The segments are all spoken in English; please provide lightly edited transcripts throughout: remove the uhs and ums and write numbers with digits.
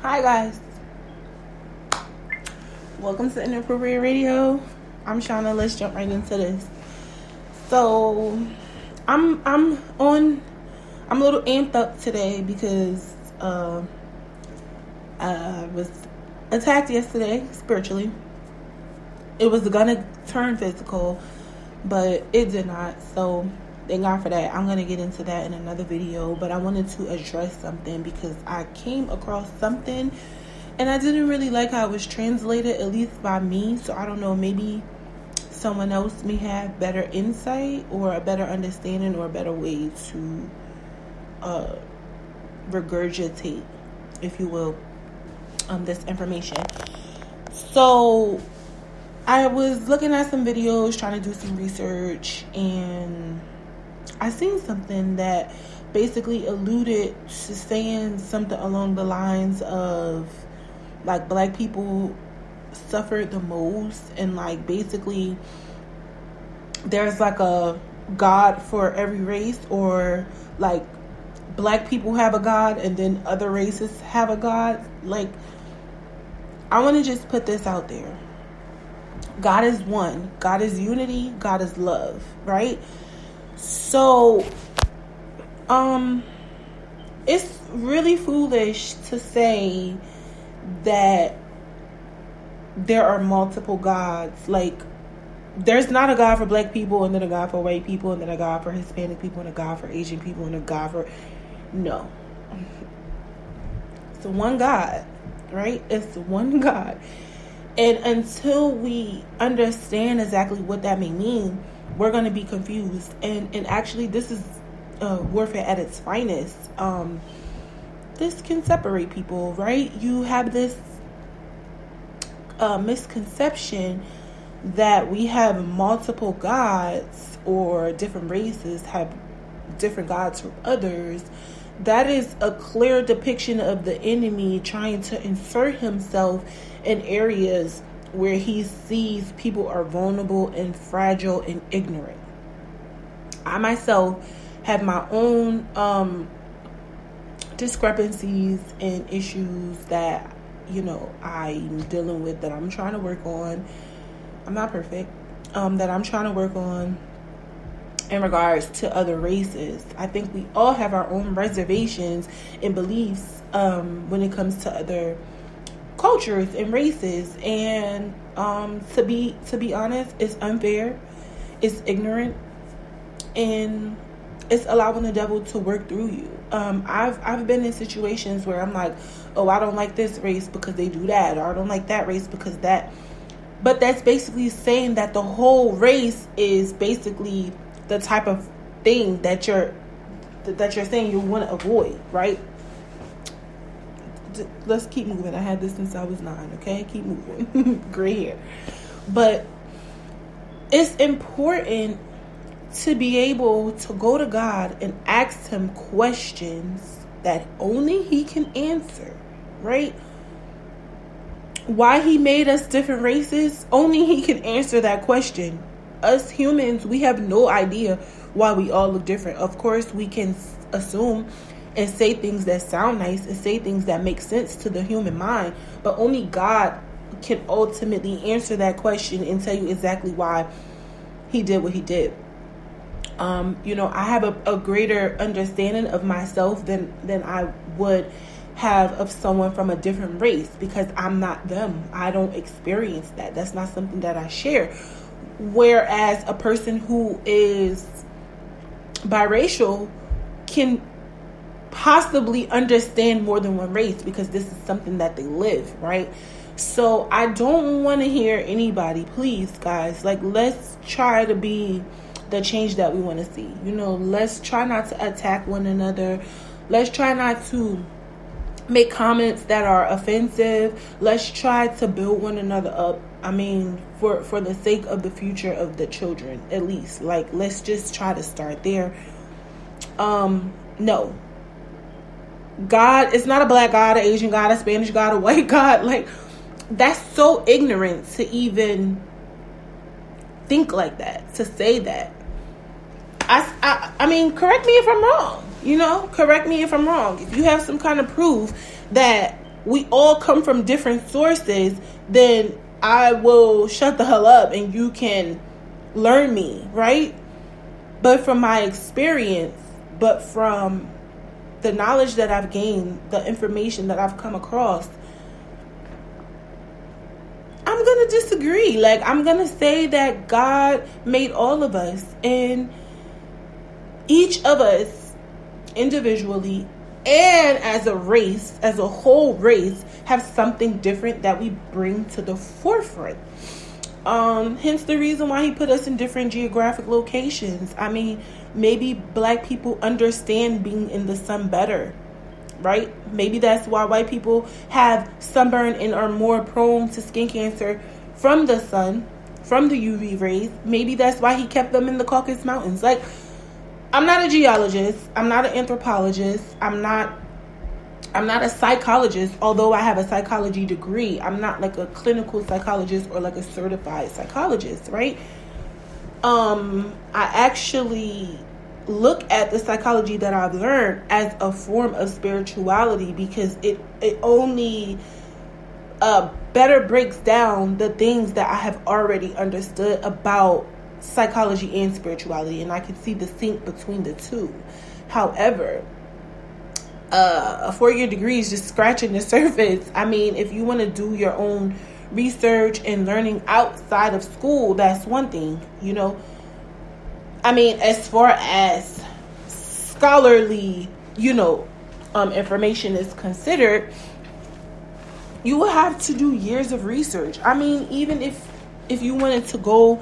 Hi guys, welcome to Inappropriate Radio. I'm Shauna. Let's jump right into this. So I'm a little amped up today because I was attacked yesterday spiritually. It was gonna turn physical, but it did not. So thank God for that. I'm gonna get into that in another video, but I wanted to address something because I came across something and I didn't really like how it was translated, at least by me. So I don't know, maybe someone else may have better insight or a better understanding or a better way to regurgitate, if you will, this information. So I was looking at some videos, trying to do some research, and I seen something that basically alluded to saying something along the lines of like black people suffered the most, and like basically there's like a God for every race, or like black people have a God and then other races have a God. Like, I want to just put this out there. God is one. God is unity. God is love, right? So, it's really foolish to say that there are multiple gods. Like, there's not a God for black people and then a God for white people and then a God for Hispanic people and a God for Asian people and a God for... No. It's one God, right? It's one God. And until we understand exactly what that may mean, we're going to be confused. And actually, this is warfare at its finest. This can separate people, right? You have this misconception that we have multiple gods, or different races have different gods from others. That is a clear depiction of the enemy trying to insert himself in areas where he sees people are vulnerable and fragile and ignorant. I myself have my own discrepancies and issues that, I'm dealing with, that I'm trying to work on. I'm not perfect. That I'm trying to work on in regards to other races. I think we all have our own reservations and beliefs when it comes to other cultures and races, and to be honest, it's unfair, it's ignorant, and it's allowing the devil to work through you. I've been in situations where I'm like, oh, I don't like this race because they do that, or I don't like that race because that. But that's basically saying that the whole race is basically the type of thing that you're saying you want to avoid, right? Let's keep moving. I had this since I was 9, okay? Keep moving. Gray hair. But it's important to be able to go to God and ask him questions that only he can answer, right? Why he made us different races, only he can answer that question. Us humans, we have no idea why we all look different. Of course, we can assume and say things that sound nice and say things that make sense to the human mind, but only God can ultimately answer that question and tell you exactly why he did what he did. I have a greater understanding of myself than I would have of someone from a different race, because I'm not them. I don't experience that. That's not something that I share. Whereas a person who is biracial can possibly understand more than one race, because this is something that they live, right? So I don't want to hear anybody, please guys, like, let's try to be the change that we want to see. Let's try not to attack one another. Let's try not to make comments that are offensive. Let's try to build one another up. I mean, for the sake of the future of the children, at least. Like, let's just try to start there. No. God, it's not a black God, an Asian God, a Spanish God, a white God. Like, that's so ignorant to even think like that, to say that. I mean, correct me if I'm wrong. Correct me if I'm wrong. If you have some kind of proof that we all come from different sources, then I will shut the hell up and you can learn me, right? But from my experience, but from the knowledge that I've gained, the information that I've come across, I'm going to disagree. Like, I'm going to say that God made all of us, and each of us individually and as a race, as a whole race, have something different that we bring to the forefront. Hence the reason why he put us in different geographic locations. I mean, maybe black people understand being in the sun better, right? Maybe that's why white people have sunburn and are more prone to skin cancer from the sun, from the UV rays. Maybe that's why he kept them in the Caucasus Mountains. Like, I'm not a geologist. I'm not an anthropologist. I'm not a psychologist, although I have a psychology degree. I'm not like a clinical psychologist or like a certified psychologist, right? I actually look at the psychology that I've learned as a form of spirituality, because it only better breaks down the things that I have already understood about psychology and spirituality, and I can see the sync between the two. However, a 4-year degree is just scratching the surface. I mean, if you want to do your own research and learning outside of school, that's one thing, you know. I mean, as far as scholarly, you know, information is considered, you will have to do years of research. I mean, even if you wanted to go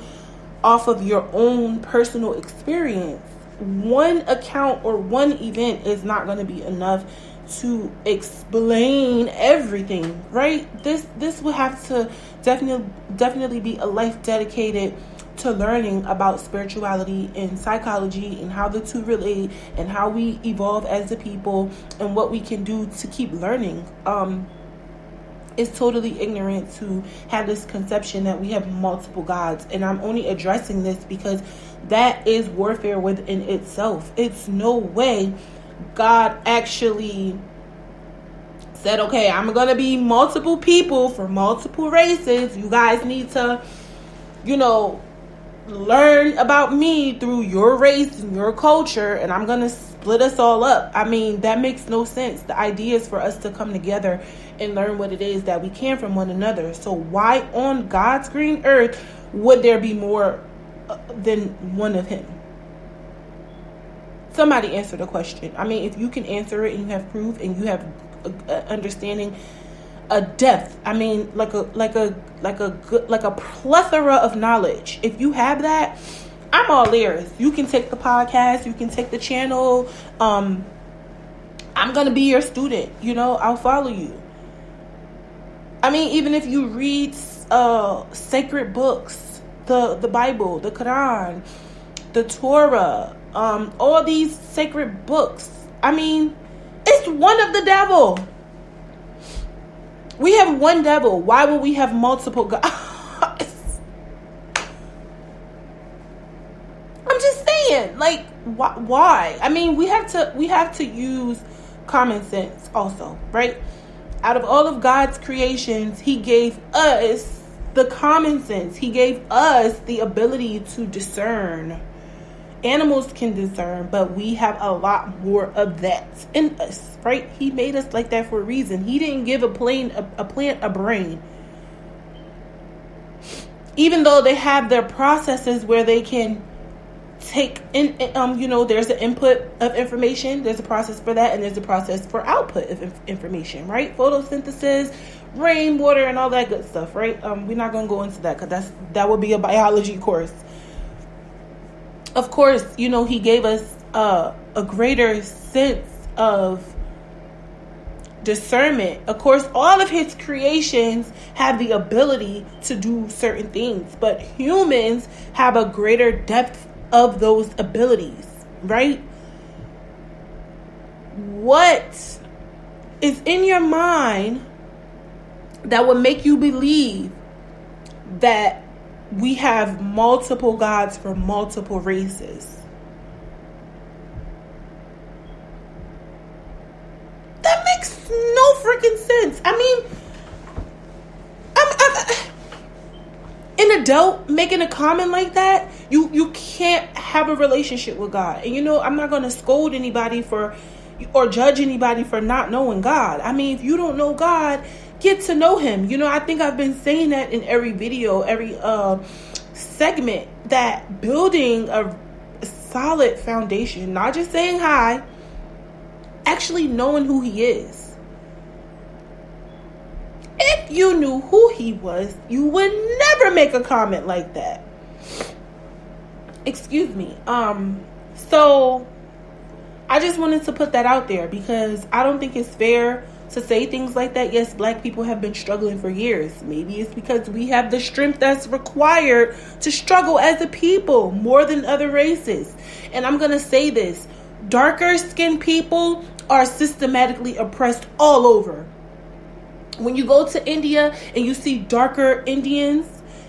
off of your own personal experience, one account or one event is not going to be enough to explain everything, right? This will have to definitely be a life dedicated to learning about spirituality and psychology and how the two relate and how we evolve as a people and what we can do to keep learning. It's totally ignorant to have this conception that we have multiple gods, and I'm only addressing this because that is warfare within itself. It's no way God actually said, okay, I'm gonna be multiple people for multiple races. You guys need to, you know, learn about me through your race and your culture, and I'm gonna split us all up. I mean, that makes no sense. The idea is for us to come together and learn what it is that we can from one another. So why on God's green earth would there be more than one of him? Somebody answer the question. I mean, if you can answer it and you have proof and you have understanding, a depth, I mean, like a plethora of knowledge. If you have that, I'm all ears. You can take the podcast, you can take the channel. I'm gonna be your student, you know, I'll follow you. I mean, even if you read sacred books, the Bible, the Quran, the Torah, all these sacred books, I mean, it's one of the devil. We have one devil. Why would we have multiple gods? I'm just saying, like, why? I mean, we have to use common sense also, right? Out of all of God's creations, he gave us the common sense. He gave us the ability to discern. Animals can discern, but we have a lot more of that in us, right? He made us like that for a reason. He didn't give a plant a brain. Even though they have their processes where they can take in, you know, there's an input of information, there's a process for that, and there's a process for output of information, right? Photosynthesis, rainwater, and all that good stuff, right? We're not going to go into that because that would be a biology course. Of course, you know, he gave us a greater sense of discernment. Of course, all of his creations have the ability to do certain things, but humans have a greater depth of those abilities, right? What is in your mind that would make you believe that we have multiple gods for multiple races? That makes no freaking sense. I mean, an adult making a comment like that, you can't have a relationship with God. And I'm not going to scold anybody or judge anybody for not knowing God. I mean, if you don't know God, get to know him. I think I've been saying that in every video, every segment, that building a solid foundation, not just saying hi, actually knowing who he is. If you knew who he was, you would never make a comment like that. Excuse me. So I just wanted to put that out there because I don't think it's fair to say things like that. Yes, black people have been struggling for years. Maybe it's because we have the strength that's required to struggle as a people more than other races. And I'm going to say this. Darker skinned people are systematically oppressed all over. When you go to India and you see darker Indians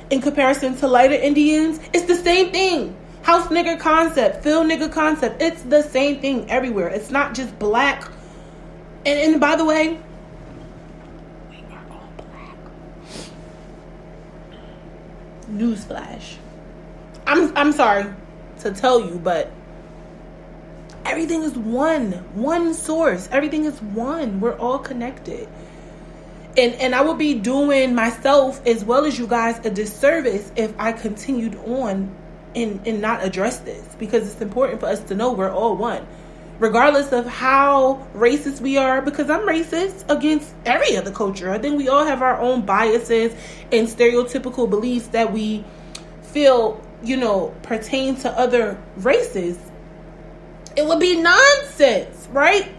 in comparison to lighter Indians, it's the same thing. House nigger concept, Phil nigger concept. It's the same thing everywhere. It's not just black. And by the way, we are all black. Newsflash. I'm sorry to tell you, but everything is one source. Everything is one. We're all connected. And I would be doing myself as well as you guys a disservice if I continued on and not address this, because it's important for us to know we're all one, regardless of how racist we are, because I'm racist against every other culture. I think we all have our own biases and stereotypical beliefs that we feel, pertain to other races. It would be nonsense, right?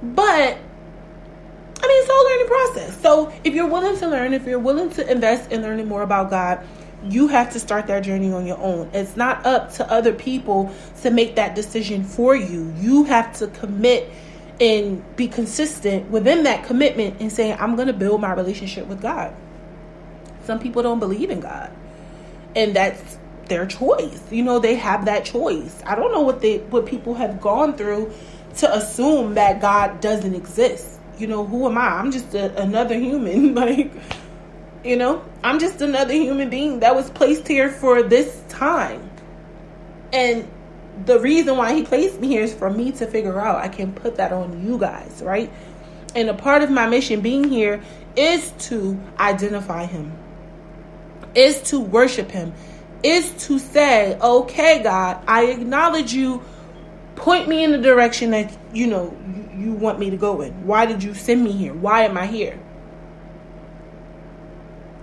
But I mean, it's all a learning process. So if you're willing to learn, if you're willing to invest in learning more about God, you have to start that journey on your own. It's not up to other people to make that decision for you. You have to commit and be consistent within that commitment and saying, I'm going to build my relationship with God. Some people don't believe in God, and that's their choice. They have that choice. I don't know what people have gone through to assume that God doesn't exist. Who am I? I'm just another human. I'm just another human being that was placed here for this time. And the reason why he placed me here is for me to figure out. I can put that on you guys, right? And a part of my mission being here is to identify him, is to worship him, is to say, okay, God, I acknowledge you. Point me in the direction that, you want me to go in. Why did you send me here? Why am I here?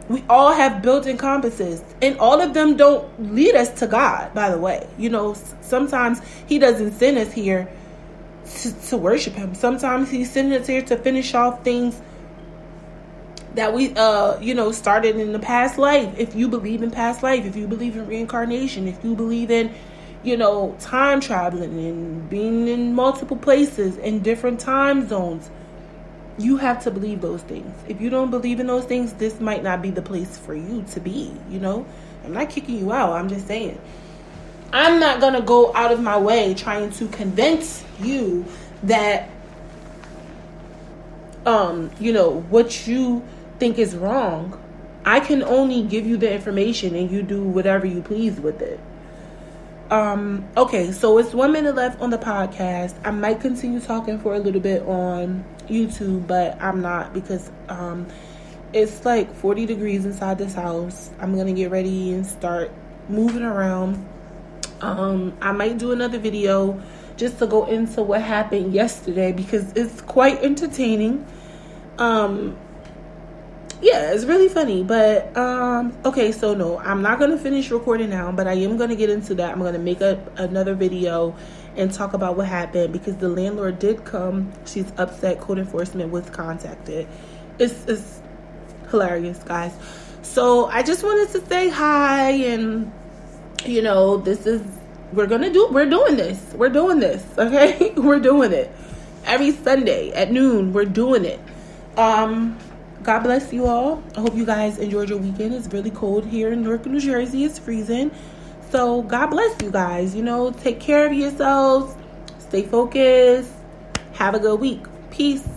We all have built-in compasses, and all of them don't lead us to God, by the way. Sometimes he doesn't send us here to worship him. Sometimes he's sending us here to finish off things that we, started in the past life. If you believe in past life, if you believe in reincarnation, if you believe in time traveling and being in multiple places in different time zones, you have to believe those things. If you don't believe in those things, this might not be the place for you to be. I'm not kicking you out. I'm just saying, I'm not going to go out of my way trying to convince you that, what you think is wrong. I can only give you the information and you do whatever you please with it. Okay, so it's 1 minute left on the podcast. I might continue talking for a little bit on YouTube, but I'm not, because it's like 40 degrees inside this house. I'm gonna get ready and start moving around. I might do another video just to go into what happened yesterday, because it's quite entertaining. Yeah, it's really funny. But okay, so no, I'm not going to finish recording now, but I am going to get into that. I'm going to make another video and talk about what happened, because the landlord did come. She's upset. Code enforcement was contacted. It's hilarious, guys. So I just wanted to say hi, and we're doing this, okay? We're doing it every Sunday at noon. We're doing it. God bless you all. I hope you guys enjoyed your weekend. It's really cold here in Newark, New Jersey. It's freezing. So God bless you guys. Take care of yourselves. Stay focused. Have a good week. Peace.